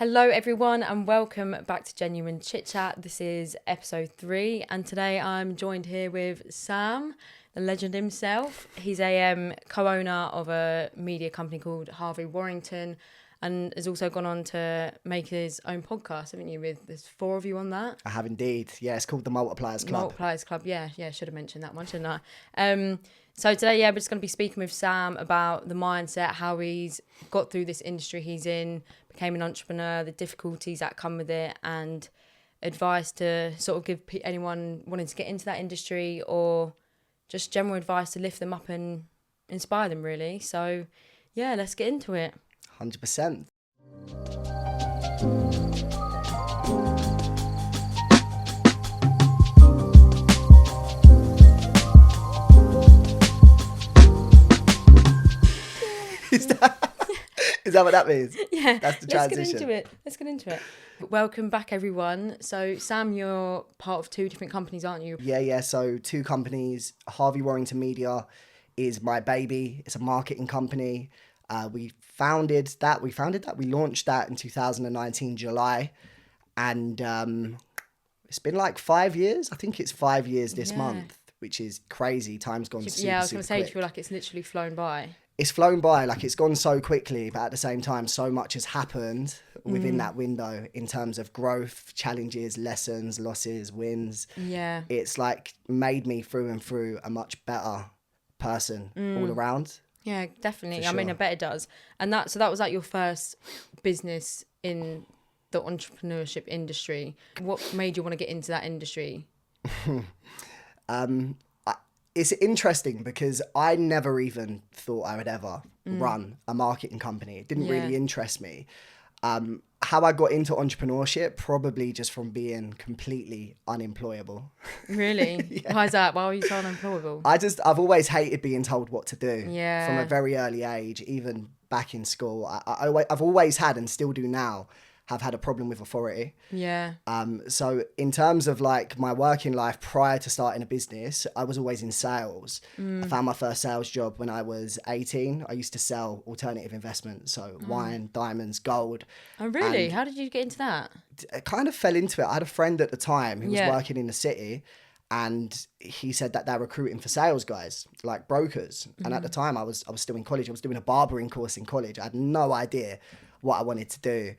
Hello everyone and welcome back to Genuine Chit Chat. This is episode 3 and today I'm joined here with Sam, the legend himself. He's a co-owner of a media company called Ep.3 Warrington and has also gone on to make his own podcast, haven't you? There's 4 of you on that. I have indeed. Yeah, it's called the Multipliers Club. Multipliers Club, yeah, should have mentioned that one, shouldn't I? So today, we're just going to be speaking with Sam about the mindset, how he's got through this industry he's in, became an entrepreneur, the difficulties that come with it, and advice to sort of give anyone wanting to get into that industry, or just general advice to lift them up and inspire them, really. So, yeah, let's get into it. 100%. Is that what that means? Yeah. That's the transition. Let's get into it. Welcome back, everyone. So, Sam, you're part of 2 different companies, aren't you? Yeah. So 2 companies. Ep.3 Warrington Media is my baby. It's a marketing company. We launched that in 2019, July. And it's been like 5 years. I think it's 5 years this month, which is crazy. Time's gone super, Yeah, I was going to say, quick. do you feel like it's literally flown by? It's flown by, like it's gone so quickly, but at the same time, so much has happened within that window in terms of growth, challenges, lessons, losses, wins. Yeah. It's like made me through and through a much better person all around. Yeah, definitely. For I mean, I sure. bet it does. And so that was like your first business in the entrepreneurship industry. What made you want to get into that industry? It's interesting because I never even thought I would ever run a marketing company. It didn't really interest me. How I got into entrepreneurship, probably just from being completely unemployable. Really? Why is that? Why were you so unemployable? I've always hated being told what to do. Yeah. From a very early age, even back in school. I've always had, and still do now, have had a problem with authority. Yeah. So in terms of like my working life prior to starting a business, I was always in sales. I found my first sales job when I was 18. I used to sell alternative investments, so wine, diamonds, gold. Oh, really? And how did you get into that? I kind of fell into it. I had a friend at the time who was Yeah. working in the city, and he said that they're recruiting for sales guys, like brokers. And at the time I was still in college. I was doing a barbering course in college. I had no idea what I wanted to do.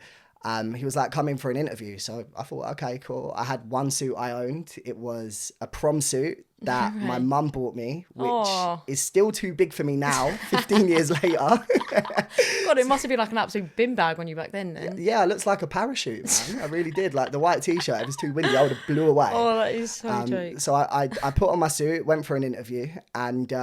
He was like, come in for an interview. So I thought, okay, cool. I had one suit I owned. It was a prom suit that my mum bought me, which is still too big for me now, 15 years later. God, it must have been like an absolute bin bag on you back then. Yeah, it looks like a parachute, man. I really did. Like the white t-shirt, it was too windy. I would have blew away. Oh, that is so joke. So I put on my suit, went for an interview, and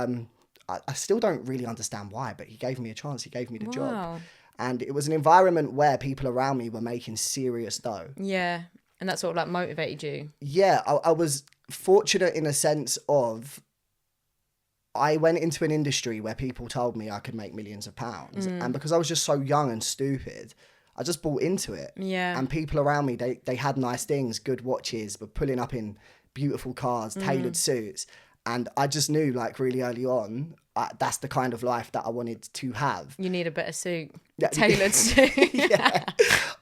I still don't really understand why, but he gave me a chance. He gave me the job. And it was an environment where people around me were making serious dough. Yeah. And that sort of like motivated you. Yeah, I was fortunate in a sense of I went into an industry where people told me I could make millions of pounds. And because I was just so young and stupid, I just bought into it. Yeah. And people around me, they had nice things, good watches, were pulling up in beautiful cars, tailored suits. And I just knew like really early on, that's the kind of life that I wanted to have. You need a better suit. Yeah. Tailored suit. Yeah.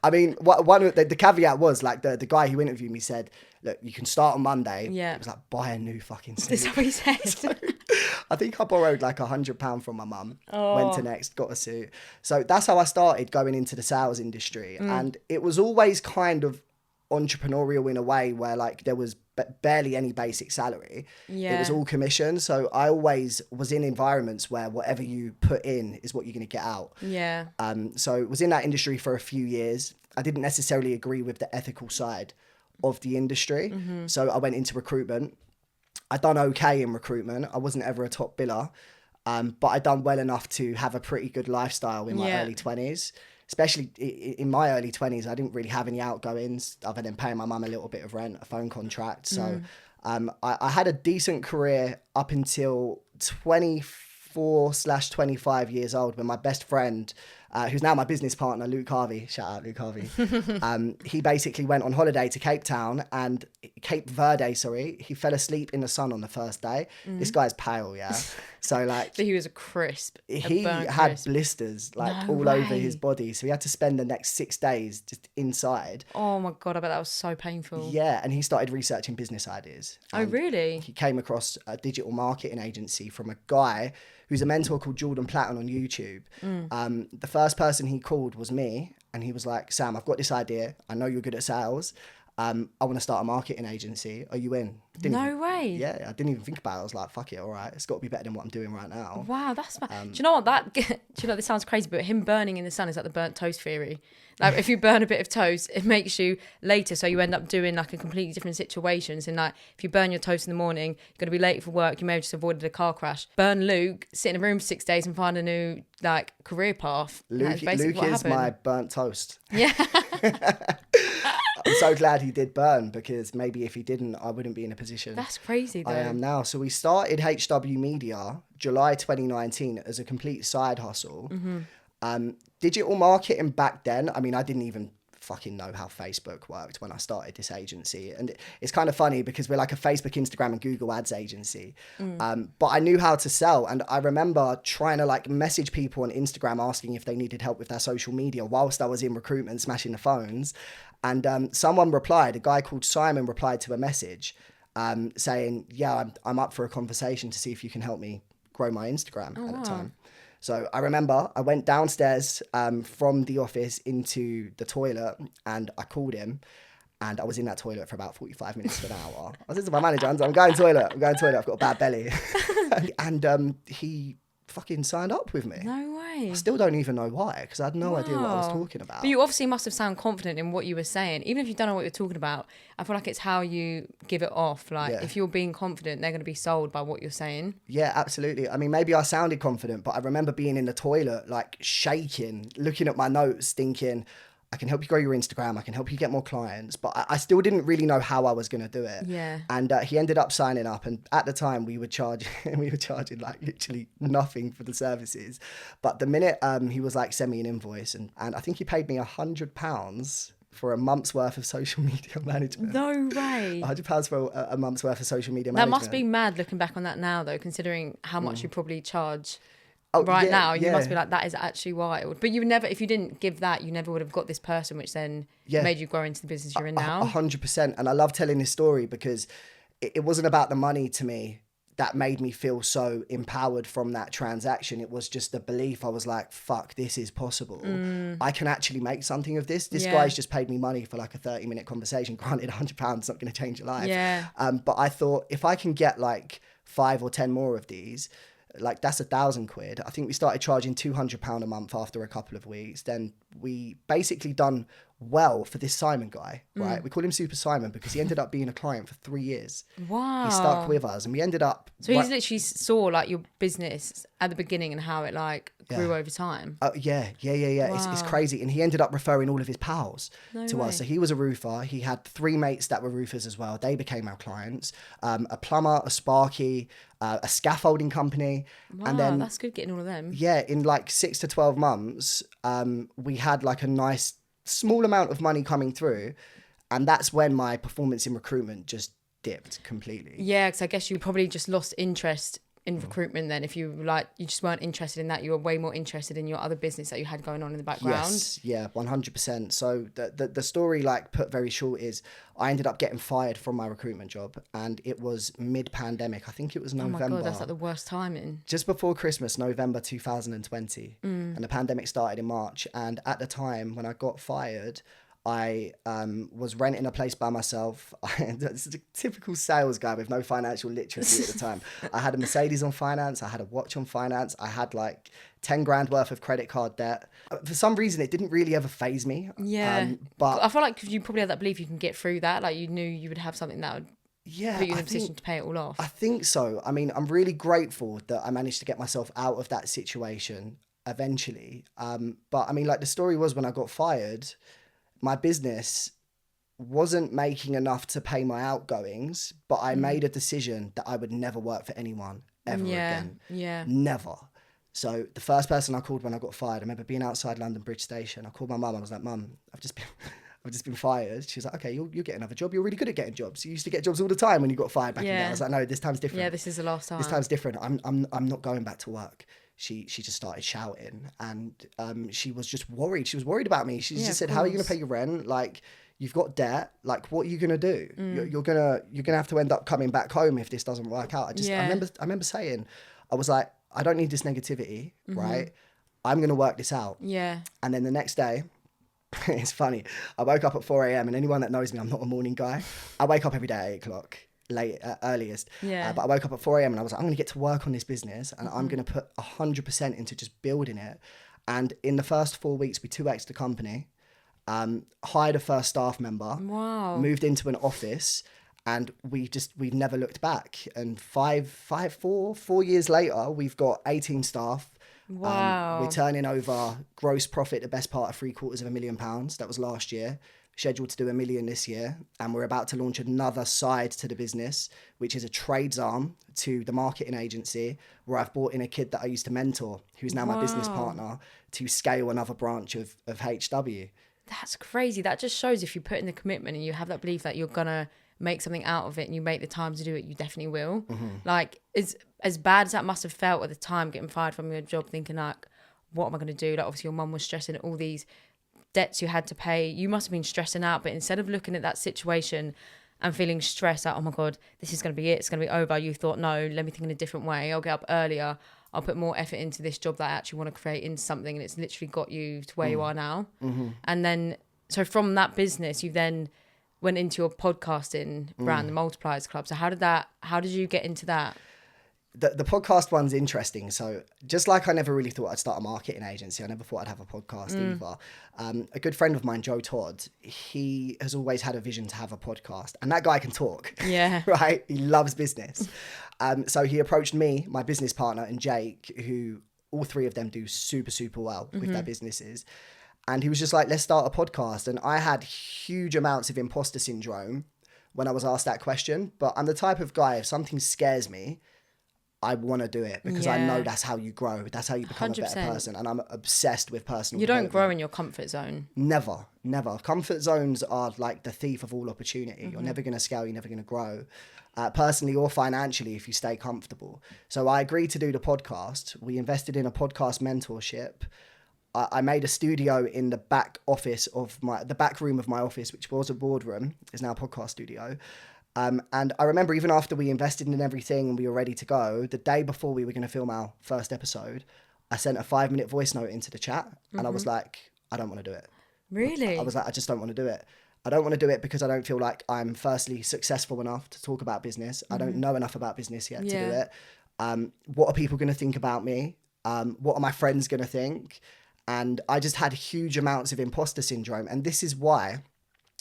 I mean, one of the caveat was like the guy who interviewed me said, look, you can start on Monday. Yeah. It was like, buy a new fucking suit. That's what he said. So, I think I borrowed like £100 from my mum, went to Next, got a suit. So that's how I started going into the sales industry. And it was always kind of entrepreneurial in a way where like there was barely any basic salary. It was all commission. So I always was in environments where whatever you put in is what you're going to get out. Yeah. So was in that industry for a few years. I didn't necessarily agree with the ethical side of the industry. So I went into recruitment. I done okay in recruitment. I wasn't ever a top biller. But I done well enough to have a pretty good lifestyle in my early 20s. Especially in my early 20s, I didn't really have any outgoings other than paying my mum a little bit of rent, a phone contract. So I had a decent career up until 24/25 years old when my best friend who's now my business partner, Luke Harvey. Shout out, Luke Harvey. He basically went on holiday to Cape Verde, sorry. He fell asleep in the sun on the first day. This guy's pale, yeah. So like, So he was a crisp. He had crisp. blisters like No all over way. his body. So he had to spend the next 6 days just inside. Oh my God, I bet that was so painful. Yeah, and he started researching business ideas. Oh, really? He came across a digital marketing agency from a guy who's a mentor called Jordan Platten on YouTube. The first person he called was me, and he was like, Sam, I've got this idea. I know you're good at sales. I want to start a marketing agency. Are you in? No way. Yeah, I didn't even think about it. I was like, fuck it, all right. It's got to be better than what I'm doing right now. Wow, that's... do you know what? Do you know, this sounds crazy, but him burning in the sun is like the burnt toast theory. Like, if you burn a bit of toast, it makes you later, so you end up doing like a completely different situations. And like, if you burn your toast in the morning, you're going to be late for work, you may have just avoided a car crash. Burn Luke, sit in a room for 6 days and find a new like career path. Luke is my burnt toast. Yeah. I'm so glad he did burn, because maybe if he didn't, I wouldn't be in a position That's crazy though. I am now. So we started HW Media July 2019 as a complete side hustle. Digital marketing back then, I mean, I didn't even fucking know how Facebook worked when I started this agency. And it's kind of funny because we're like a Facebook, Instagram and Google ads agency. But I knew how to sell. And I remember trying to like message people on Instagram asking if they needed help with their social media whilst I was in recruitment, smashing the phones. And someone replied, a guy called Simon replied to a message saying, yeah, I'm up for a conversation to see if you can help me grow my Instagram at the time. So I remember I went downstairs from the office into the toilet, and I called him, and I was in that toilet for about 45 minutes to an hour. I said to my manager, I'm going toilet, I've got a bad belly. and he fucking signed up with me. No way. I still don't even know why, because I had no idea what I was talking about. But you obviously must have sounded confident in what you were saying. Even if you don't know what you're talking about, I feel like it's how you give it off. Like, if you're being confident, they're going to be sold by what you're saying. Yeah, absolutely. I mean, maybe I sounded confident, but I remember being in the toilet, like shaking, looking at my notes, thinking, I can help you grow your Instagram. I can help you get more clients. But I still didn't really know how I was going to do it. Yeah. And he ended up signing up. And at the time we were charging like literally nothing for the services. But the minute he was like, send me an invoice. And I think he paid me £100 for a month's worth of social media management. No way. £100 for a month's worth of social media management. That must be mad looking back on that now, though, considering how much you probably charge. Oh, now you must be like, that is actually wild. But you would never, if you didn't give that, you never would have got this person, which then made you grow into the business you're in now. 100%. And I love telling this story because it wasn't about the money to me that made me feel so empowered from that transaction. It was just the belief. I was like, fuck, this is possible. I can actually make something of this. This guy's just paid me money for like a 30-minute conversation. Granted, £100 is not going to change your life. Yeah. But I thought, if I can get like 5 or 10 more of these, like that's £1,000. I think we started charging £200 a month after a couple of weeks. Then we basically done well for this Simon guy, right? We call him Super Simon because he ended up being a client for 3 years. Wow. He stuck with us and we ended up... So he's literally saw like your business at the beginning and how it like grew over time. Yeah. Wow. It's crazy. And he ended up referring all of his pals to us. So he was a roofer. He had 3 mates that were roofers as well. They became our clients. A plumber, a sparky, a scaffolding company. Wow, and then, that's good getting all of them. Yeah, in like 6 to 12 months, we had like a nice small amount of money coming through. And that's when my performance in recruitment just dipped completely. Yeah, because I guess you probably just lost interest in recruitment then. If you just weren't interested in that, you were way more interested in your other business that you had going on in the background. Yes, yeah, 100%. So the story, like put very short, is I ended up getting fired from my recruitment job, and it was mid-pandemic. I think it was November. Oh my God, that's like the worst timing. Just before Christmas, November 2020. And the pandemic started in March. And at the time when I got fired, I was renting a place by myself. This is a typical sales guy with no financial literacy at the time. I had a Mercedes on finance. I had a watch on finance. I had like 10 grand worth of credit card debt. For some reason, it didn't really ever faze me. Yeah. But I feel like you probably had that belief you can get through that. Like you knew you would have something that would put you in a position to pay it all off. I think so. I mean, I'm really grateful that I managed to get myself out of that situation eventually. But I mean, like the story was when I got fired, my business wasn't making enough to pay my outgoings, but I made a decision that I would never work for anyone ever again. Yeah. Never. So the first person I called when I got fired, I remember being outside London Bridge Station. I called my mum. I was like, Mum, I've just been fired. She was like, okay, you'll get another job. You're really good at getting jobs. You used to get jobs all the time when you got fired back in the day. I was like, no, this time's different. Yeah, this is the last time. This time's different. I'm not going back to work. She just started shouting, and she was just worried. She was worried about me. She just said, how are you going to pay your rent? Like, you've got debt. Like, what are you going to do? You're gonna have to end up coming back home if this doesn't work out. I remember saying, I was like, I don't need this negativity, right? I'm going to work this out. Yeah. And then the next day, it's funny, I woke up at 4 a.m. and anyone that knows me, I'm not a morning guy. I wake up every day at 8 o'clock, earliest. Yeah. But I woke up at 4 a.m. and I was like, I'm going to get to work on this business and I'm going to put 100% into just building it. And in the first 4 weeks, we 2x'd the company, hired a first staff member, moved into an office, and we've never looked back. And 4 years later, we've got 18 staff. Wow. We're turning over gross profit, the best part of £750,000. That was last year. Scheduled to do $1 million this year. And we're about to launch another side to the business, which is a trades arm to the marketing agency, where I've brought in a kid that I used to mentor, who's now my business partner, to scale another branch of HW. That's crazy. That just shows if you put in the commitment and you have that belief that you're going to make something out of it and you make the time to do it, you definitely will. Like, it's as bad as that must have felt at the time, getting fired from your job, thinking like, what am I going to do? Like, obviously your mum was stressing all these debts you had to pay. You must have been stressing out, but instead of looking at that situation and feeling stressed, like, oh my God, this is going to be it, it's going to be over, you thought, no, let me think in a different way. I'll get up earlier. I'll put more effort into this job that I actually want to create into something, and it's literally got you to where you are now. And then, so from that business, you then went into your podcasting brand, the Multipliers Club. So how did you get into that? The podcast one's interesting. So just like I never really thought I'd start a marketing agency, I never thought I'd have a podcast either. A good friend of mine, Joe Todd, he has always had a vision to have a podcast, and that guy can talk. Yeah. Right? He loves business. So he approached me, my business partner, and Jake, who all three of them do super, super well with their businesses. And he was just like, let's start a podcast. And I had huge amounts of imposter syndrome when I was asked that question. But I'm the type of guy, if something scares me, I want to do it because I know that's how you grow. That's how you become 100%. A better person. And I'm obsessed with personal development. You don't grow in your comfort zone. Never. Comfort zones are like the thief of all opportunity. You're never going to scale. You're never going to grow. Personally or financially, if you stay comfortable. So I agreed to do the podcast. We invested in a podcast mentorship. I made a studio in the back office of the back room of my office, which was a boardroom, is now a podcast studio. And I remember even after we invested in everything and we were ready to go, the day before we were going to film our first episode, I sent a 5-minute voice note into the chat and I was like, I don't want to do it. Really? I was like, I just don't want to do it. I don't want to do it because I don't feel like I'm firstly successful enough to talk about business. I don't know enough about business yet to do it. What are people going to think about me? What are my friends going to think? And I just had huge amounts of imposter syndrome. And this is why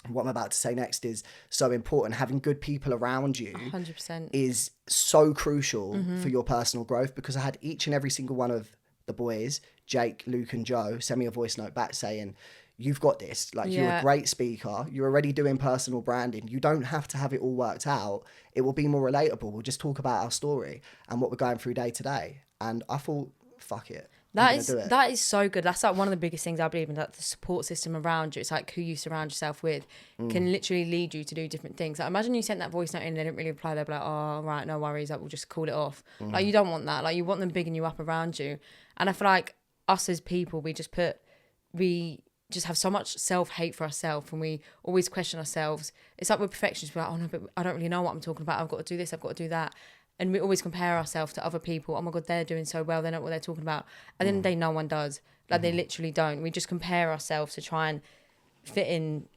what I'm about to say next is so important. Having good people around you 100% is so crucial for your personal growth, because I had each and every single one of the boys, Jake, Luke and Joe, send me a voice note back saying, you've got this. Like, you're a great speaker. You're already doing personal branding. You don't have to have it all worked out. It will be more relatable. We'll just talk about our story and what we're going through day to day. And I thought, fuck it. That is so good. That's like one of the biggest things I believe in, that the support system around you. It's like who you surround yourself with can literally lead you to do different things. Like, imagine you sent that voice note in and they didn't really reply. They'd be like, oh, right, no worries. Like, we'll just call it off. Like, you don't want that. Like, you want them bigging you up around you. And I feel like us as people, we just have so much self-hate for ourselves, and we always question ourselves. It's like we're perfectionists. We're like, oh no, but I don't really know what I'm talking about. I've got to do this. I've got to do that. And we always compare ourselves to other people. Oh my God, they're doing so well. They know what they're talking about. And then no one does. Like, they literally don't. We just compare ourselves to try and fit in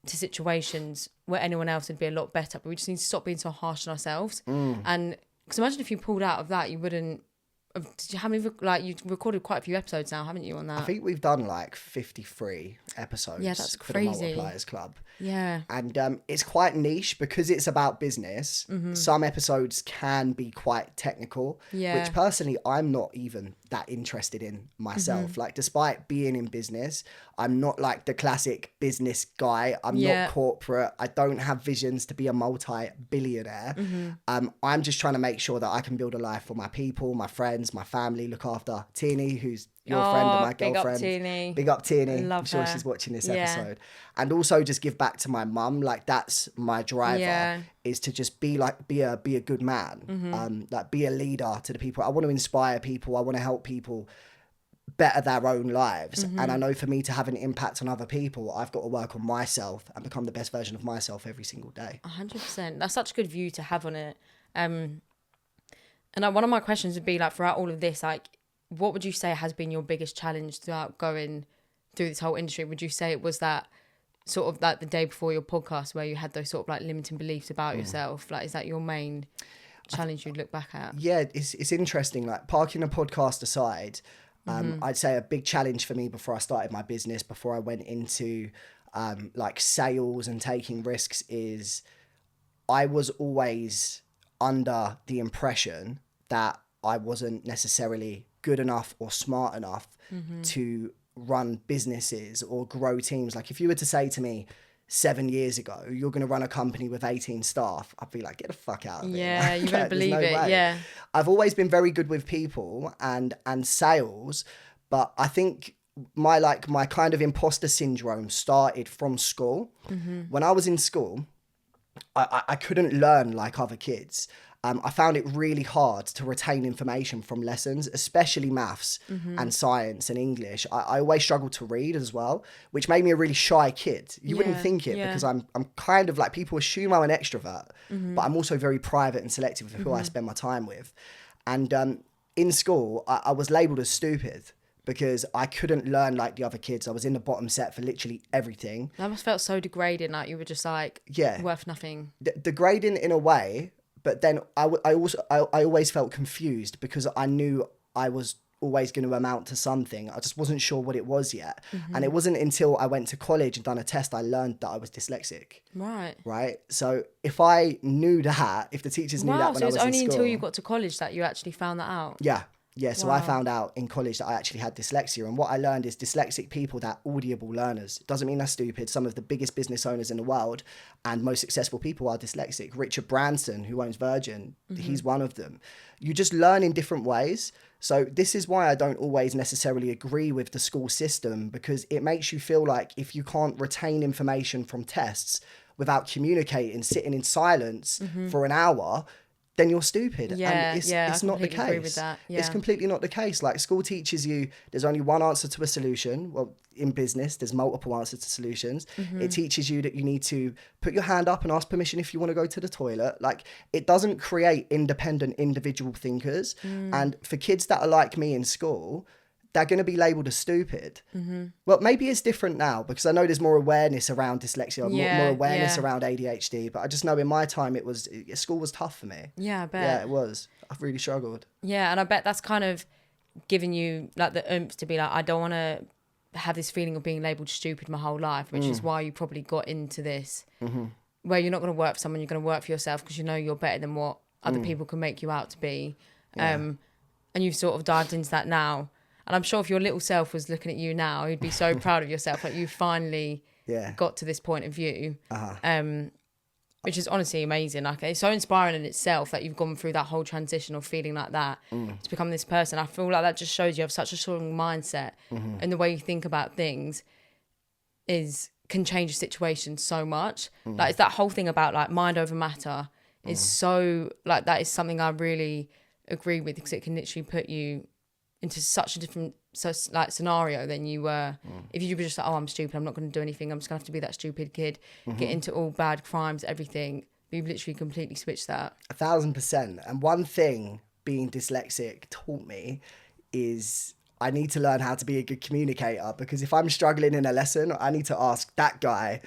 to situations where anyone else would be a lot better. But we just need to stop being so harsh on ourselves. And because imagine if you pulled out of that, you wouldn't. You've recorded quite a few episodes now, haven't you, on that? I think we've done like 53 episodes. Yeah, that's for crazy. the Multipliers Club. Yeah. And it's quite niche because it's about business. Some episodes can be quite technical, which personally I'm not even that interested in myself. Like, despite being in business, I'm not like the classic business guy. I'm not corporate. I don't have visions to be a multi-billionaire. I'm just trying to make sure that I can build a life for my people, my friends, friends, my family, look after Tierney, who's your friend and my girlfriend. Big up Tierney. I'm sure she's watching this episode. And also just give back to my mum. Like, that's my driver, is to just be a good man, like be a leader to the people. I want to inspire people. I want to help people better their own lives. And I know for me to have an impact on other people, I've got to work on myself and become the best version of myself every single day. 100%. That's such a good view to have on it. And one of my questions would be, like, throughout all of this, like, what would you say has been your biggest challenge throughout going through this whole industry? Would you say it was that sort of like the day before your podcast where you had those sort of like limiting beliefs about yourself? Like, is that your main challenge you'd look back at? Yeah, it's interesting. Like, parking a podcast aside, I'd say a big challenge for me before I started my business, before I went into like sales and taking risks, is I was always under the impression that I wasn't necessarily good enough or smart enough to run businesses or grow teams. Like, if you were to say to me 7 years ago, you're going to run a company with 18 staff, I'd be like, get the fuck out of here. Yeah, you wouldn't believe it. Way. Yeah. I've always been very good with people and sales, but I think my kind of imposter syndrome started from school. When I was in school, I couldn't learn like other kids. I found it really hard to retain information from lessons, especially maths and science and English. I always struggled to read as well, which made me a really shy kid. You wouldn't think it, because I'm kind of like, people assume I'm an extrovert, but I'm also very private and selective with who I spend my time with. And in school, I was labelled as stupid because I couldn't learn like the other kids. I was in the bottom set for literally everything. That must have felt so degrading, like you were just like worth nothing. Degrading in a way. But then I always felt confused because I knew I was always going to amount to something. I just wasn't sure what it was yet. And it wasn't until I went to college and done a test I learned that I was dyslexic. Right. So if I knew that, if the teachers knew that when I was in school. So it's only until you got to college that you actually found that out? Yeah, so I found out in college that I actually had dyslexia, and what I learned is dyslexic people, they're audible learners. It doesn't mean they're stupid. Some of the biggest business owners in the world and most successful people are dyslexic. Richard Branson, who owns Virgin, he's one of them. You just learn in different ways. So this is why I don't always necessarily agree with the school system, because it makes you feel like if you can't retain information from tests without communicating, sitting in silence for an hour, then you're stupid. And it's not the case. Agree with that. It's completely not the case. Like, school teaches you there's only one answer to a solution. Well, in business, there's multiple answers to solutions. It teaches you that you need to put your hand up and ask permission if you want to go to the toilet. Like, it doesn't create independent individual thinkers. And for kids that are like me in school, they're going to be labelled as stupid. Well, maybe it's different now because I know there's more awareness around dyslexia, more awareness around ADHD. But I just know in my time, school was tough for me. Yeah, I bet. Yeah, it was. I've really struggled. Yeah, and I bet that's kind of giving you like the oomph to be like, I don't want to have this feeling of being labelled stupid my whole life, which is why you probably got into this, where you're not going to work for someone, you're going to work for yourself because you know you're better than what other people can make you out to be. And you've sort of dived into that now. And I'm sure if your little self was looking at you now, he'd be so proud of yourself. Like, you finally got to this point of view, which is honestly amazing. Like, it's so inspiring in itself that you've gone through that whole transition of feeling like that to become this person. I feel like that just shows you have such a strong mindset, and the way you think about things can change a situation so much. Like, it's that whole thing about like mind over matter is so like, that is something I really agree with, because it can literally put you into such a different scenario than you were if you were just like, oh, I'm stupid, I'm not going to do anything, I'm just going to have to be that stupid kid, get into all bad crimes, everything. But you've literally completely switched that. 1,000%. And one thing being dyslexic taught me is I need to learn how to be a good communicator, because if I'm struggling in a lesson, I need to ask that guy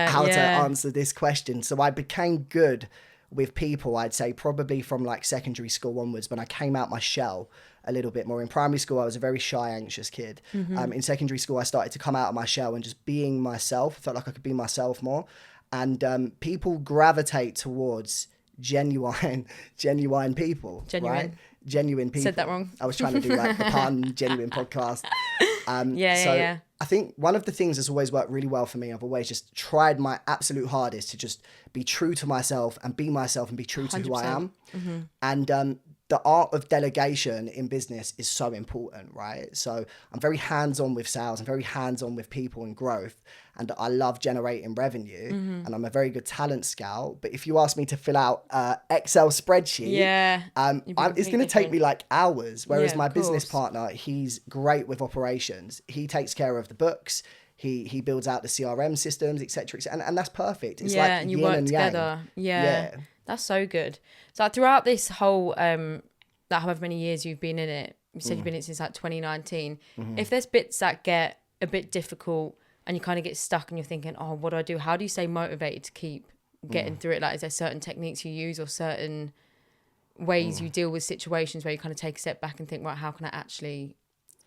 how to answer this question. So I became good with people, I'd say probably from like secondary school onwards, when I came out my shell a little bit more. In primary school, I was a very shy, anxious kid. In secondary school, I started to come out of my shell and just being myself. I felt like I could be myself more. And people gravitate towards genuine people. Right? Genuine people. Said that wrong. I was trying to do like the pun, genuine podcast. I think one of the things that's always worked really well for me, I've always just tried my absolute hardest to just be true to myself and be myself and be true to 100%. Who I am. And the art of delegation in business is so important, right? So I'm very hands-on with sales. I'm very hands-on with people and growth. And I love generating revenue. And I'm a very good talent scout. But if you ask me to fill out an Excel spreadsheet, it's going to take me like hours. Whereas my business partner, he's great with operations. He takes care of the books. He builds out the CRM systems, etc. And that's perfect. It's like and you yin work and together. yang. Yeah. That's so good. So throughout this whole, that however many years you've been in it, you said you've been in it since like 2019. If there's bits that get a bit difficult and you kind of get stuck and you're thinking, oh, what do I do? How do you stay motivated to keep getting through it? Like, is there certain techniques you use or certain ways you deal with situations where you kind of take a step back and think, right, how can I actually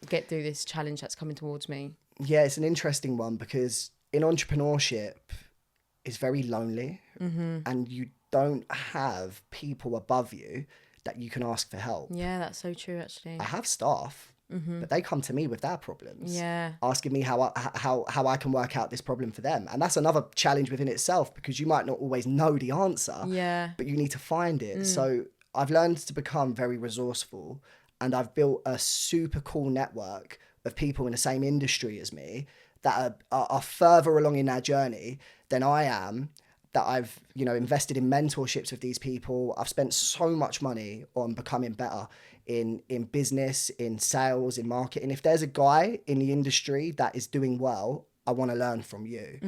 get through this challenge that's coming towards me? Yeah, it's an interesting one because in entrepreneurship, it's very lonely and you don't have people above you that you can ask for help. Yeah, that's so true, actually. I have staff, but they come to me with their problems. Yeah. Asking me how I can work out this problem for them. And that's another challenge within itself because you might not always know the answer, but you need to find it. So I've learned to become very resourceful and I've built a super cool network of people in the same industry as me that are further along in their journey than I am, that I've, invested in mentorships with these people. I've spent so much money on becoming better in business, in sales, in marketing. If there's a guy in the industry that is doing well, I want to learn from you.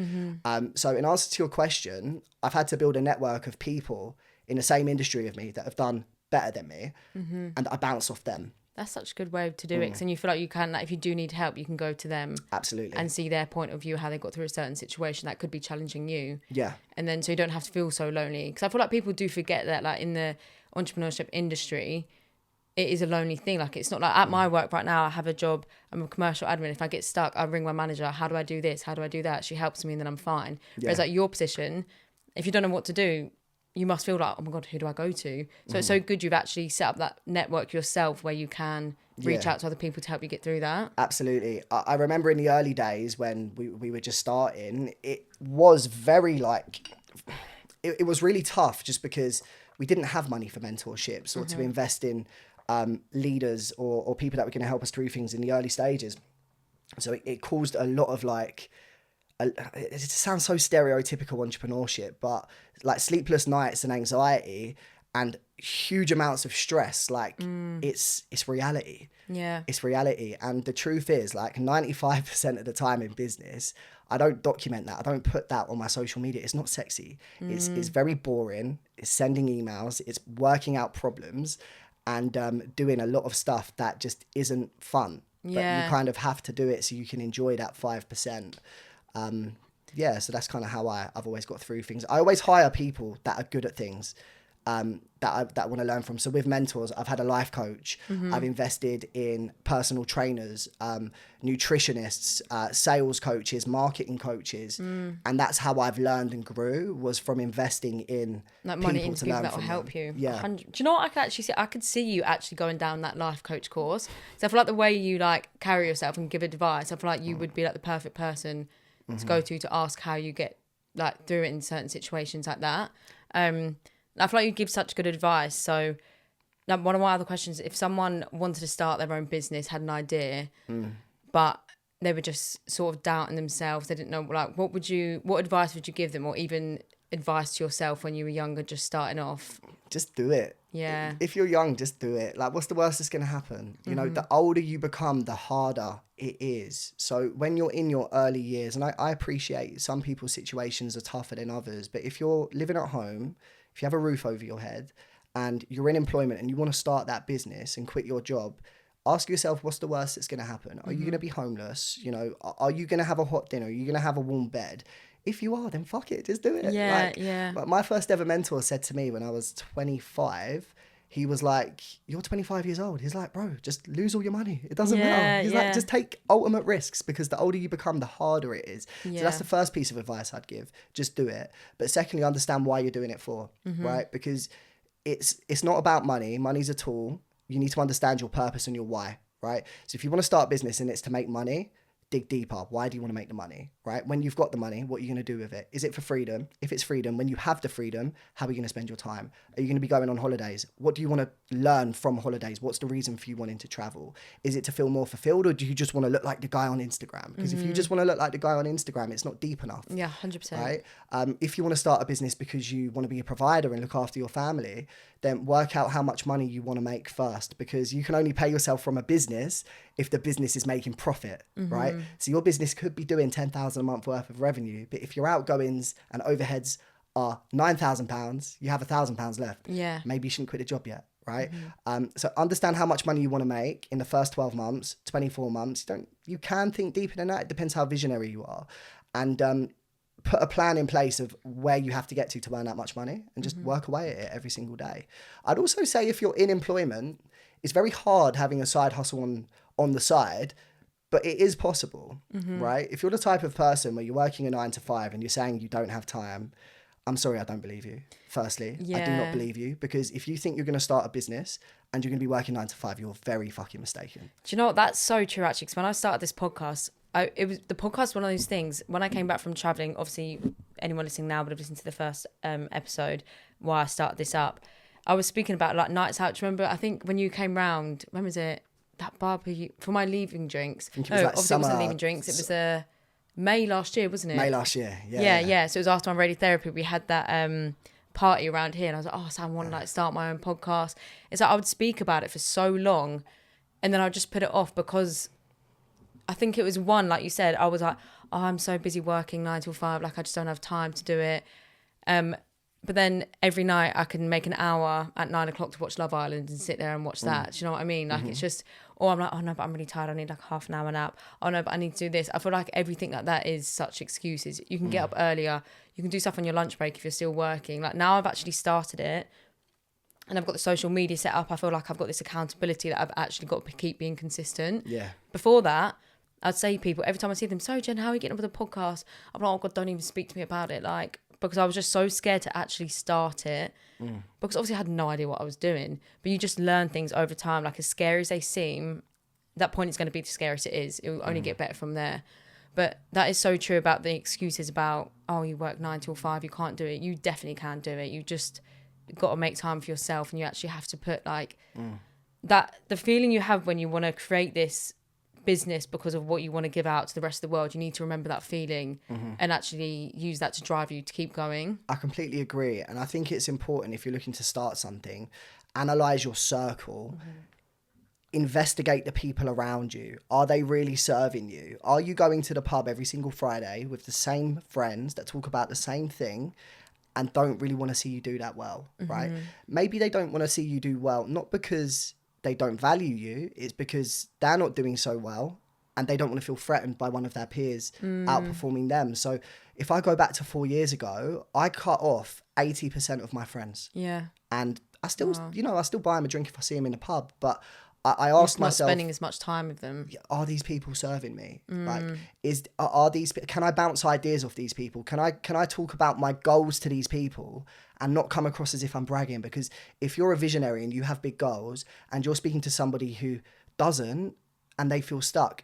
So in answer to your question, I've had to build a network of people in the same industry of me that have done better than me, and I bounce off them. That's such a good way to do it. And you feel like you can, like, if you do need help, you can go to them. Absolutely. And see their point of view, how they got through a certain situation that could be challenging you. Yeah. And then so you don't have to feel so lonely. Because I feel like people do forget that, like, in the entrepreneurship industry, it is a lonely thing. Like, it's not like at my work right now, I have a job, I'm a commercial admin. If I get stuck, I ring my manager. How do I do this? How do I do that? She helps me and then I'm fine. Whereas like your position, if you don't know what to do, you must feel like, oh my God, who do I go to? So it's so good you've actually set up that network yourself where you can reach out to other people to help you get through that. Absolutely. I remember in the early days when we were just starting, it was very like, it was really tough just because we didn't have money for mentorships or to invest in leaders or people that were going to help us through things in the early stages. So it caused a lot of like, it sounds so stereotypical entrepreneurship, but like sleepless nights and anxiety and huge amounts of stress. Like it's reality. Yeah. It's reality. And the truth is, like 95% of the time in business, I don't document that. I don't put that on my social media. It's not sexy. It's very boring. It's sending emails. It's working out problems and doing a lot of stuff that just isn't fun. But you kind of have to do it so you can enjoy that 5%. So that's kind of how I've always got through things. I always hire people that are good at things that I want to learn from. So with mentors, I've had a life coach. I've invested in personal trainers, nutritionists, sales coaches, marketing coaches, and that's how I've learned and grew, was from investing in like money people into to people learn that will from help them. you. Yeah. 100. Do you know what I could actually see? I could see you actually going down that life coach course. So I feel like the way you like carry yourself and give advice, I feel like you would be like the perfect person to go to ask how you get like through it in certain situations like that. I feel like you give such good advice. So now one of my other questions, if someone wanted to start their own business, had an idea, but they were just sort of doubting themselves, they didn't know, like, what advice would you give them, or even advice to yourself when you were younger, just starting off? Just do it. Yeah. If you're young, just do it. Like, what's the worst that's going to happen? You know, the older you become, the harder it is. So when you're in your early years, and I appreciate some people's situations are tougher than others, but if you're living at home, if you have a roof over your head and you're in employment and you want to start that business and quit your job, ask yourself, what's the worst that's going to happen? Are you going to be homeless? You know, are you going to have a hot dinner? Are you going to have a warm bed? If you are, then fuck it, just do it. Yeah. But my first ever mentor said to me when I was 25, he was like, you're 25 years old. He's like, bro, just lose all your money. It doesn't matter. He's like, just take ultimate risks, because the older you become, the harder it is. So that's the first piece of advice I'd give. Just do it. But secondly, understand why you're doing it for, right? Because it's not about money. Money's a tool. You need to understand your purpose and your why, right? So if you want to start a business and it's to make money, dig deeper. Why do you want to make the money? right? When you've got the money, what are you going to do with it? Is it for freedom? If it's freedom, when you have the freedom, how are you going to spend your time? Are you going to be going on holidays? What do you want to learn from holidays? What's the reason for you wanting to travel? Is it to feel more fulfilled, or do you just want to look like the guy on Instagram? Because if you just want to look like the guy on Instagram, it's not deep enough. Yeah, 100%. Right? If you want to start a business because you want to be a provider and look after your family, then work out how much money you want to make first, because you can only pay yourself from a business if the business is making profit, right? So your business could be doing £10,000 a month worth of revenue, but if your outgoings and overheads are £9,000, you have £1,000 left. Yeah. Maybe you shouldn't quit a job yet, right? So understand how much money you want to make in the first 12 months, 24 months. You can think deeper than that. It depends how visionary you are. And put a plan in place of where you have to get to earn that much money, and just work away at it every single day. I'd also say if you're in employment, it's very hard having a side hustle on the side, but it is possible, right? If you're the type of person where you're working a 9 to 5 and you're saying you don't have time, I'm sorry, I don't believe you. Firstly, I do not believe you, because if you think you're going to start a business and you're going to be working 9 to 5, you're very fucking mistaken. Do you know what? That's so true, actually, because when I started this podcast, the podcast was one of those things. When I came back from traveling, obviously anyone listening now would have listened to the first episode why I started this up. I was speaking about like nights out. Do you remember? I think when you came round, when was it? That barbecue for my leaving drinks. I think it was like obviously summer, it wasn't leaving drinks. It was May last year, wasn't it? May last year, yeah. So it was after my radiotherapy. We had that party around here, and I was like, oh, Sam, I want to like start my own podcast. It's like I would speak about it for so long, and then I'd just put it off because I think it was one, like you said, I was like, oh, I'm so busy working 9 till 5, like I just don't have time to do it. But then every night I can make an hour at 9 o'clock to watch Love Island and sit there and watch that. Do you know what I mean? Like it's just, or I'm like, oh no, but I'm really tired. I need like half an hour nap. Oh no, but I need to do this. I feel like everything like that is such excuses. You can get up earlier. You can do stuff on your lunch break if you're still working. Like now I've actually started it and I've got the social media set up. I feel like I've got this accountability that I've actually got to keep being consistent. Yeah. Before that, I'd say to people, every time I see them, so Jen, how are you getting on with the podcast? I'm like, oh God, don't even speak to me about it. Like, because I was just so scared to actually start it. Because obviously I had no idea what I was doing. But you just learn things over time. Like as scary as they seem, that point is going to be the scariest it is. It will only get better from there. But that is so true about the excuses about, oh, you work 9 till 5, you can't do it. You definitely can do it. You just got to make time for yourself, and you actually have to put like that, the feeling you have when you want to create this business because of what you want to give out to the rest of the world, you need to remember that feeling and actually use that to drive you to keep going. I completely agree, and I think it's important, if you're looking to start something, analyze your circle, investigate the people around you. Are they really serving you? Are you going to the pub every single Friday with the same friends that talk about the same thing and don't really want to see you do that well, right? Maybe they don't want to see you do well, not because they don't value you, it's because they're not doing so well and they don't want to feel threatened by one of their peers outperforming them. So if I go back to 4 years ago, I cut off 80% of my friends. Yeah. And I still, I still buy them a drink if I see them in the pub, but I asked myself, spending as much time with them. Are these people serving me? Like, are these? Can I bounce ideas off these people? Can I talk about my goals to these people and not come across as if I'm bragging? Because if you're a visionary and you have big goals and you're speaking to somebody who doesn't and they feel stuck,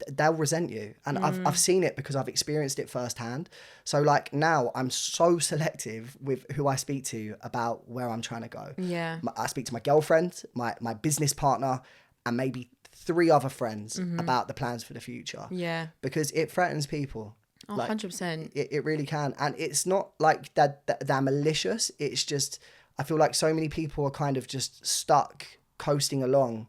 they'll resent you. And I've seen it because I've experienced it firsthand. So like now I'm so selective with who I speak to about where I'm trying to go. Yeah. I speak to my girlfriend, my business partner, and maybe 3 other friends about the plans for the future. Yeah. Because it threatens people. Oh, like, 100%. It really can. And it's not like they're malicious. It's just, I feel like so many people are kind of just stuck coasting along,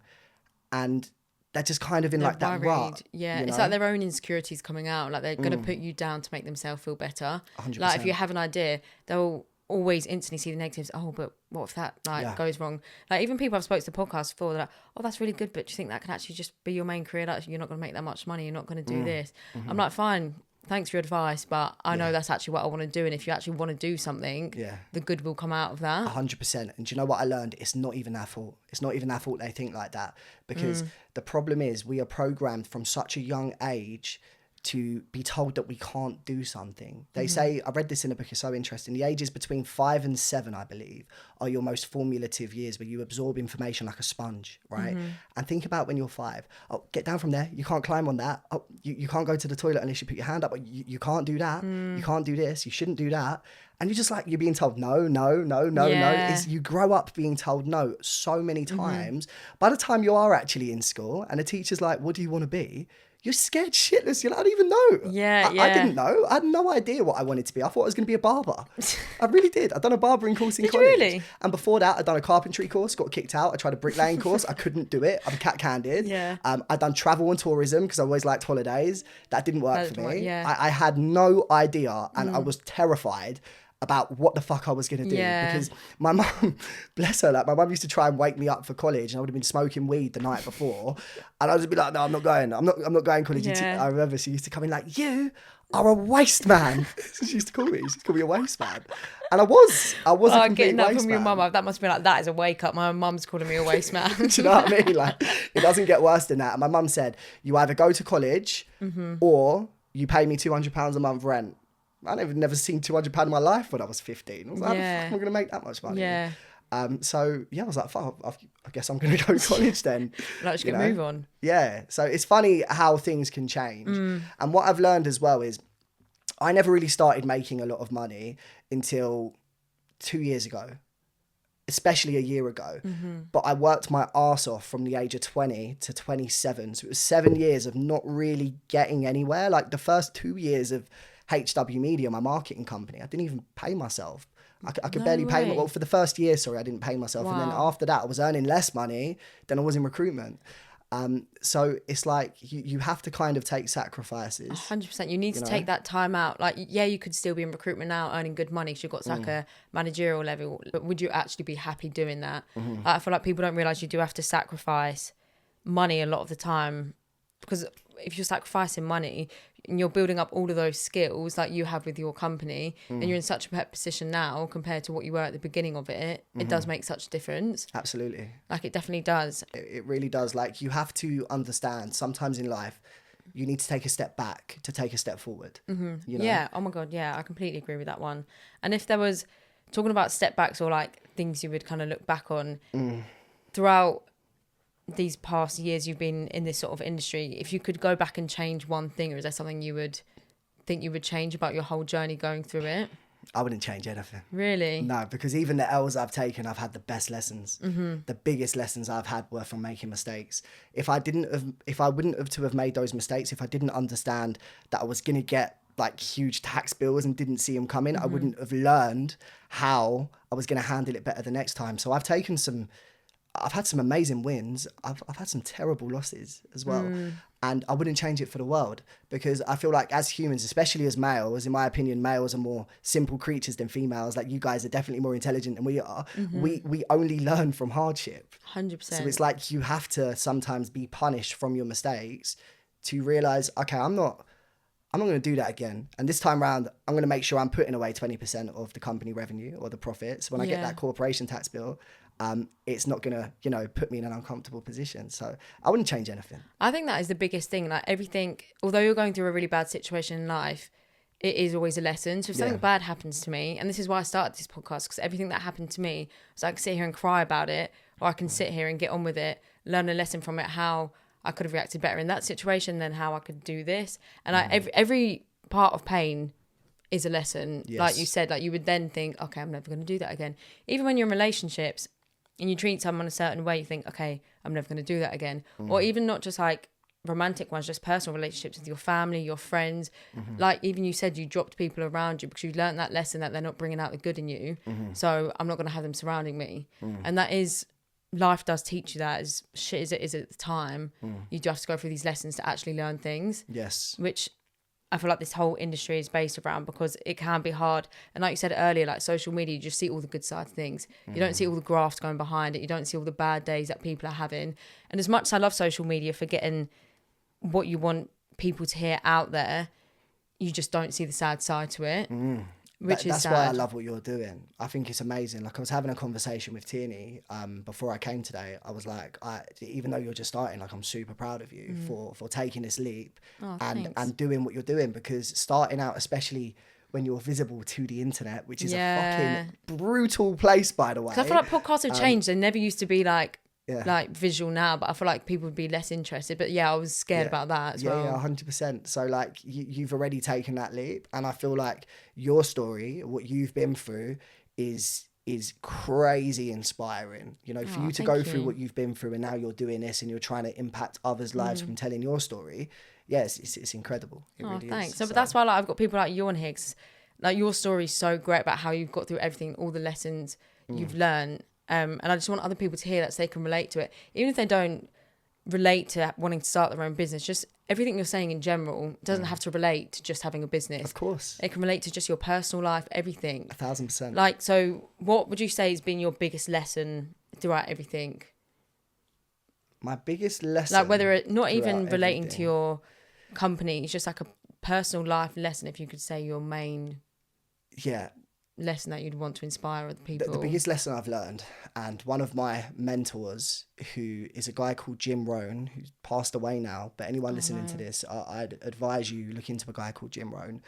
and they're just kind of in like that rut. Yeah, you know? It's like their own insecurities coming out. Like they're going to put you down to make themselves feel better. 100%. Like if you have an idea, they'll always instantly see the negatives. Oh, but what if that goes wrong? Like even people I've spoken to the podcast before, they're like, oh, that's really good, but do you think that can actually just be your main career? Like, you're not going to make that much money. You're not going to do this. I'm like, fine. Thanks for your advice, but I know that's actually what I want to do. And if you actually want to do something, the good will come out of that. 100%. And do you know what I learned? It's not even their fault. It's not even their fault they think like that. Because the problem is we are programmed from such a young age to be told that we can't do something. They say, I read this in a book, it's so interesting, the ages between 5 and 7, I believe, are your most formulative years, where you absorb information like a sponge, right? And think about when you're 5. Oh, get down from there. You can't climb on that. Oh, you can't go to the toilet unless you put your hand up. You can't do that. You can't do this. You shouldn't do that. And you're just like, you're being told no. You grow up being told no so many times. By the time you are actually in school and the teacher's like, what do you want to be? You're scared shitless. You're like, I don't even know. I didn't know. I had no idea what I wanted to be. I thought I was going to be a barber. I really did. I'd done a barbering course in college. Really? And before that, I'd done a carpentry course, got kicked out. I tried a bricklaying course. I couldn't do it. I'm cat-candid. Yeah. I'd done travel and tourism because I always liked holidays. That didn't work for me. Yeah. I had no idea, and I was terrified about what the fuck I was going to do, because my mum, bless her, like my mum used to try and wake me up for college, and I would have been smoking weed the night before, and I would be like, no, I'm not going college. I remember she used to come in like, you are a waste man. She used to call me. She used to call me a waste man. And I was a complete getting that waste from man. your mum, that must be like, that is a wake up. My mum's calling me a waste man. Do you know what I mean? Like, it doesn't get worse than that. And my mum said, you either go to college or you pay me £200 a month rent. I never seen £200 in my life when I was 15. I was like, how the fuck am I going to make that much money? Yeah. So yeah, I was like, fuck, I guess I'm going to go to college then. Let's get move on. Yeah. So it's funny how things can change. And what I've learned as well is I never really started making a lot of money until 2 years ago, especially a year ago. But I worked my arse off from the age of 20 to 27. So it was 7 years of not really getting anywhere. Like the first 2 years of HW Media, my marketing company, I didn't even pay myself. I could barely pay myself. Well, for the first year, I didn't pay myself. Wow. And then after that, I was earning less money than I was in recruitment. So it's like you have to kind of take sacrifices. 100%. You need to take that time out. Like, yeah, you could still be in recruitment now earning good money because you've got like a managerial level, but would you actually be happy doing that? Like, I feel like people don't realise you do have to sacrifice money a lot of the time, because if you're sacrificing money and you're building up all of those skills like you have with your company, and you're in such a better position now compared to what you were at the beginning of it, it does make such a difference. Absolutely. Like, it definitely does. It really does. Like, you have to understand sometimes in life, you need to take a step back to take a step forward. You know? Yeah. Oh my God. Yeah. I completely agree with that one. And if there was, talking about step backs or like things you would kind of look back on throughout these past years you've been in this sort of industry, if you could go back and change one thing, or is there something you would think you would change about your whole journey going through it? I wouldn't change anything. Really? No, because even the L's I've taken, I've had the best lessons. The biggest lessons I've had were from making mistakes. If I wouldn't have to have made those mistakes, if I didn't understand that I was going to get like huge tax bills and didn't see them coming, I wouldn't have learned how I was going to handle it better the next time. So I've had some amazing wins. I've had some terrible losses as well. And I wouldn't change it for the world, because I feel like as humans, especially as males, in my opinion, males are more simple creatures than females. Like, you guys are definitely more intelligent than we are. We only learn from hardship. 100%. So it's like you have to sometimes be punished from your mistakes to realise, okay, I'm not going to do that again. And this time around, I'm going to make sure I'm putting away 20% of the company revenue or the profits. When I get that corporation tax bill, it's not going to, put me in an uncomfortable position. So I wouldn't change anything. I think that is the biggest thing. Like, everything, although you're going through a really bad situation in life, it is always a lesson. So if something bad happens to me, and this is why I started this podcast, because everything that happened to me, so I can sit here and cry about it, or I can sit here and get on with it, learn a lesson from it, how I could have reacted better in that situation than how I could do this. And every part of pain is a lesson. Yes. Like you said, like, you would then think, okay, I'm never going to do that again. Even when you're in relationships and you treat someone a certain way, you think, okay, I'm never going to do that again. Or even not just like romantic ones, just personal relationships with your family, your friends. Like, even you said you dropped people around you because you learned that lesson that they're not bringing out the good in you. So I'm not going to have them surrounding me. And that is, life does teach you that, as shit as it is at the time. You do have to go through these lessons to actually learn things. Yes. Which I feel like this whole industry is based around, because it can be hard. And like you said earlier, like social media, you just see all the good side of things. You don't see all the grafts going behind it. You don't see all the bad days that people are having. And as much as I love social media for getting what you want people to hear out there, you just don't see the sad side to it. Which is that's sad. why I love what you're doing. I think it's amazing. Like I was having a conversation with Tierney before I came today. I was like, even though you're just starting, like I'm super proud of you for taking this leap and doing what you're doing, because starting out, especially when you're visible to the internet, which is a fucking brutal place, by the way. 'Cause I feel like podcasts have changed. They never used to be like visual now, but I feel like people would be less interested. But I was scared about that as well. Yeah, 100%. So like you've already taken that leap, and I feel like your story, what you've been through, is crazy inspiring. You know, for you to go through what you've been through, and now you're doing this, and you're trying to impact others' lives from telling your story. Yes, it's incredible. It really Thanks. is. So, but that's why I've got people like you on here, 'cause, like your story is so great about how you've got through everything, all the lessons you've learned. And I just want other people to hear that so they can relate to it. Even if they don't relate to wanting to start their own business, just everything you're saying in general doesn't have to relate to just having a business. Of course. It can relate to just your personal life, everything. 1,000%. Like, so what would you say has been your biggest lesson throughout everything? My biggest lesson. Like whether it, not even relating to your company, it's just like a personal life lesson, if you could say your main lesson that you'd want to inspire other people. The biggest lesson I've learned, and one of my mentors, who is a guy called Jim Rohn, who's passed away now, but anyone listening to this, I'd advise you look into a guy called Jim Rohn.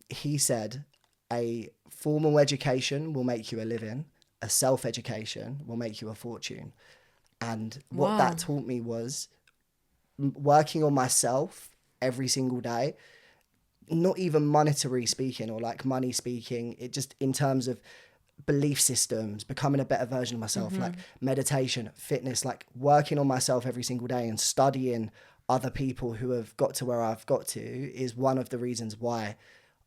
He said, a formal education will make you a living, a self-education will make you a fortune. And what that taught me was working on myself every single day, not even monetary speaking or like money speaking, it just in terms of belief systems, becoming a better version of myself, like meditation, fitness, like working on myself every single day and studying other people who have got to where I've got to is one of the reasons why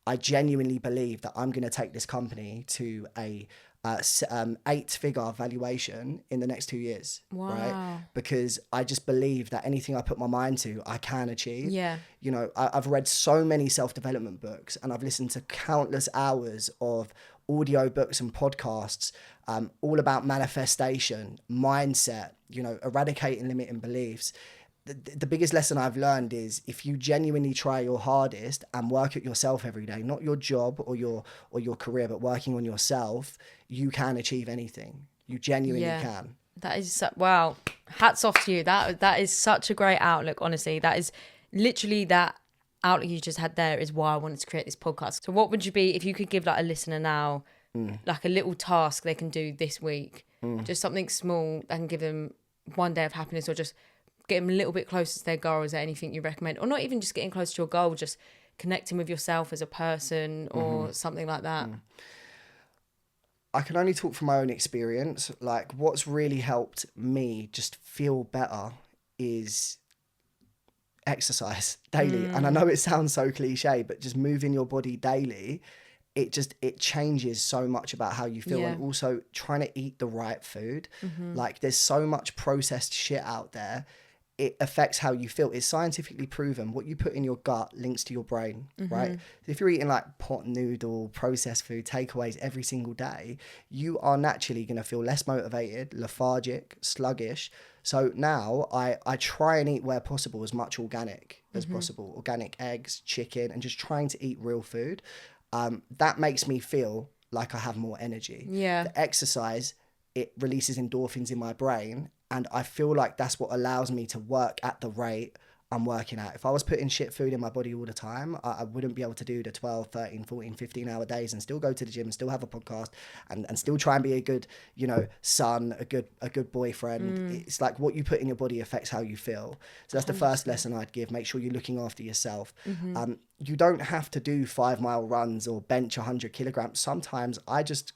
I genuinely believe that I'm going to take this company to a 8-figure valuation in the next 2 years. Right? Because I just believe that anything I put my mind to, I can achieve. Yeah. You know, I've read so many self-development books, and I've listened to countless hours of audio books and podcasts, all about manifestation, mindset, you know, eradicating limiting beliefs. The biggest lesson I've learned is if you genuinely try your hardest and work at yourself every day, not your job or your career, but working on yourself, you can achieve anything. You genuinely can. That is wow. Hats off to you. That is such a great outlook. Honestly, that is literally that outlook you just had there is why I wanted to create this podcast. So what would you be if you could give like a listener now, like a little task they can do this week, just something small that can give them one day of happiness, or just get them a little bit closer to their goal? Is there anything you recommend? Or not even just getting close to your goal, just connecting with yourself as a person or something like that? I can only talk from my own experience. Like what's really helped me just feel better is exercise daily. And I know it sounds so cliche, but just moving your body daily, it changes so much about how you feel. And also trying to eat the right food. Like there's so much processed shit out there. It affects how you feel. It's scientifically proven. What you put in your gut links to your brain, right? If you're eating like pot noodle, processed food, takeaways every single day, you are naturally going to feel less motivated, lethargic, sluggish. So now I try and eat where possible as much organic as possible. Organic eggs, chicken, and just trying to eat real food. That makes me feel like I have more energy. Yeah. The exercise, it releases endorphins in my brain. And I feel like that's what allows me to work at the rate I'm working at. If I was putting shit food in my body all the time, I wouldn't be able to do the 12, 13, 14, 15 hour days and still go to the gym and still have a podcast and still try and be a good, you know, son, a good boyfriend. It's like what you put in your body affects how you feel. So that's the first lesson I'd give. Make sure you're looking after yourself. You don't have to do 5-mile runs or bench 100 kilograms. Sometimes I just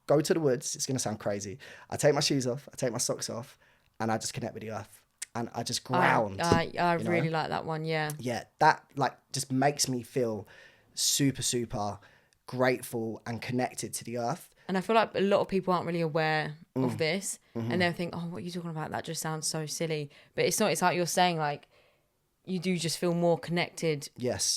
go to the woods. It's going to sound crazy. I take my shoes off, I take my socks off, and I just connect with the earth. And I just ground. I really like that one, yeah. Yeah, that like just makes me feel super, super grateful and connected to the earth. And I feel like a lot of people aren't really aware of this. And they'll think, oh, what are you talking about? That just sounds so silly. But it's not. It's like you're saying, like, you do just feel more connected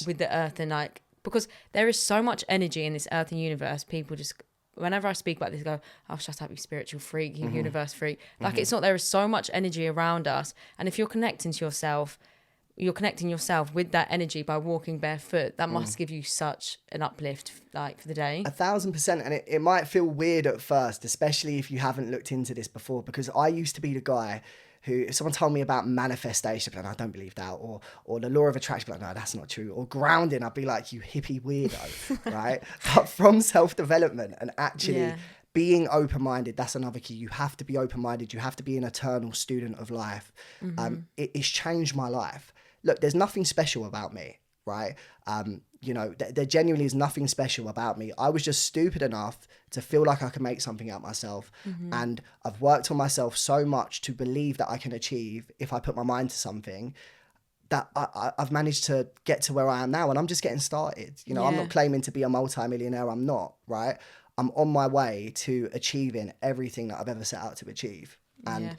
with the earth. And like, because there is so much energy in this earth and universe, people just... Whenever I speak about this, I go, oh, shut up, you spiritual freak, you universe freak. Like, it's not, there is so much energy around us. And if you're connecting to yourself, you're connecting yourself with that energy by walking barefoot. That must give you such an uplift, like, for the day. 1,000%. And it might feel weird at first, especially if you haven't looked into this before, because I used to be the guy who, if someone told me about manifestation, I'd be like, no, I don't believe that, or the law of attraction, I'd be like, no, that's not true, or grounding, I'd be like, you hippie weirdo, right? But from self-development and actually being open-minded, that's another key. You have to be open-minded. You have to be an eternal student of life. It's changed my life. Look, there's nothing special about me, right? You know, there genuinely is nothing special about me. I was just stupid enough to feel like I could make something out myself. And I've worked on myself so much to believe that I can achieve, if I put my mind to something, that I've managed to get to where I am now. And I'm just getting started. You know, I'm not claiming to be a multi-millionaire. I'm not, right? I'm on my way to achieving everything that I've ever set out to achieve. And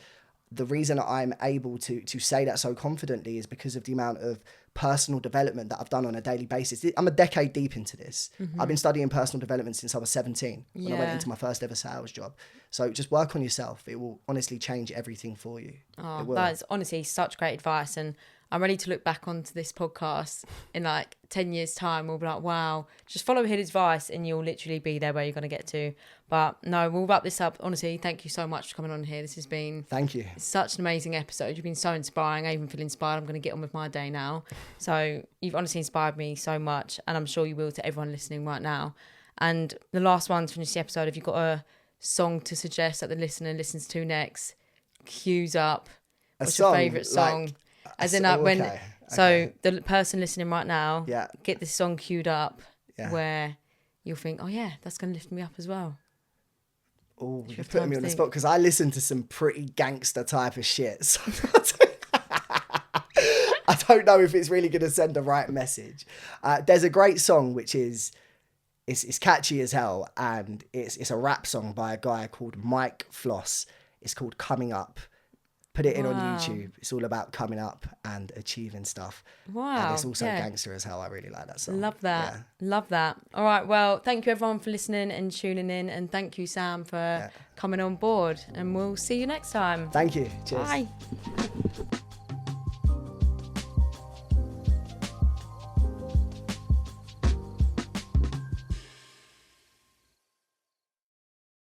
the reason I'm able to say that so confidently is because of the amount of personal development that I've done on a daily basis. I'm a decade deep into this. I've been studying personal development since I was 17 when I went into my first ever sales job. So just work on yourself. It will honestly change everything for you. Oh, that's honestly such great advice. And I'm ready to look back onto this podcast in like 10 years time. We'll be like, wow, just follow his advice and you'll literally be there where you're going to get to. But no, we'll wrap this up. Honestly, thank you so much for coming on here. This has been such an amazing episode. You've been so inspiring. I even feel inspired. I'm going to get on with my day now. So you've honestly inspired me so much, and I'm sure you will to everyone listening right now. And the last one to finish the episode, if you've got a song to suggest that the listener listens to next, cues up. What's your favourite song? Like, as in, like, when... So the person listening right now, get this song queued up where you'll think, oh yeah, that's going to lift me up as well. Oh, you're putting me on the spot because I listen to some pretty gangster type of shit. So I don't know if it's really going to send the right message. There's a great song which is it's catchy as hell, and it's a rap song by a guy called Mike Floss. It's called Coming Up. Put it in on YouTube. It's all about coming up and achieving stuff. Wow. And it's also gangster as hell. I really like that song. Love that. Yeah. Love that. All right. Well, thank you everyone for listening and tuning in. And thank you, Sam, for coming on board. And we'll see you next time. Thank you. Cheers. Bye.